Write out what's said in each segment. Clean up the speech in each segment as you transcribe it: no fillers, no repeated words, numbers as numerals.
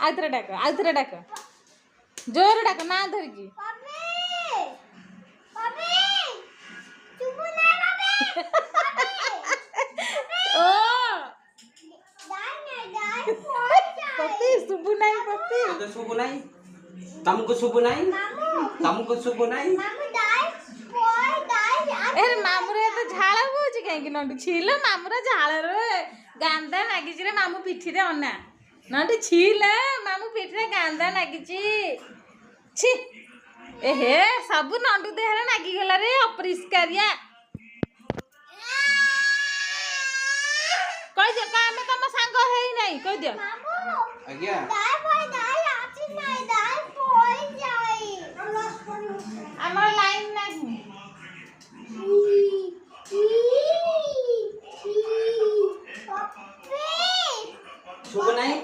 आउथरे डाक जोर डाक ना धरिकी ओ पपी सुबु नहीं पपी तो सुबु नहीं तुमको सुबु नहीं ए मामू रे तो झाला होची काहे कि नंटू छिले मामू रे झाला रे गांदा लागिची रे मामू पिठी रे अन्ना नंटू छिले मामू पिठी रे गांदा लागिची छी एहे सब नंटू देहरे लागी गला रे अपरिष्कारिया कह दियो का हमें तम संग हेई नहीं कह दियो आज्ञा हमर लाइन नहीं सुबु नहीं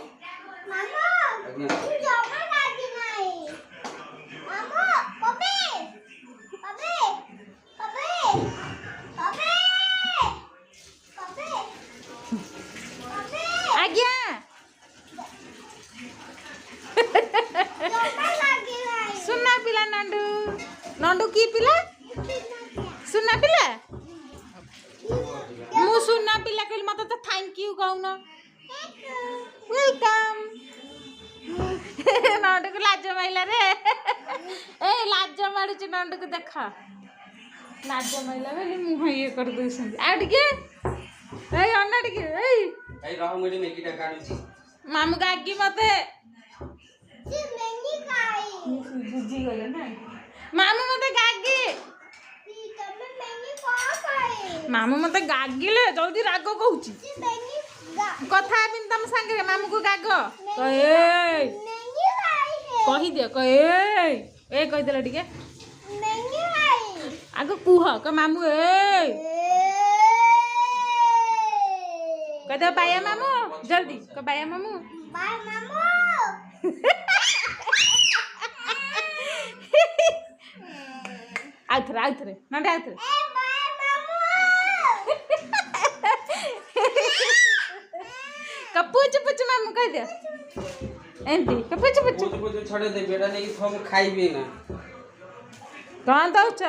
आज्ञा सुना पिला नंडू नंडू की पिला सुना पिला मु सुना पिला कहली मत तो थैंक यू कहूना वेलकम नंडू को लाज माइला रे ए लाज मारुच नंडू को देखा लाज माइला बोली मुह ये कर दउसन आ टिके ए अन्ना टिके ए रह मुडी मेकीटा काढुची मामू गागी मते जी मेंगी खाई बुझी गले ना मामू मते गागी तमे मेंगी खाई मामू मते गागिले जल्दी राग कहूची जी मेंगी कथा बिन तम संगे मामू को गाग ए मेंगी खाई है कहि दे ए कहि देला टिके मेंगी खाई आगो कुह क मामू ए कह दे बाया मामू जल्दी क बाया मामू बाय मामू आउथरे नंडे आउथरे ए बाय मामू कपूच पुच मामू कह दे एंती कपूच पुच छड़े दे बेटा नहीं थम खाइबे ना कौन दउछ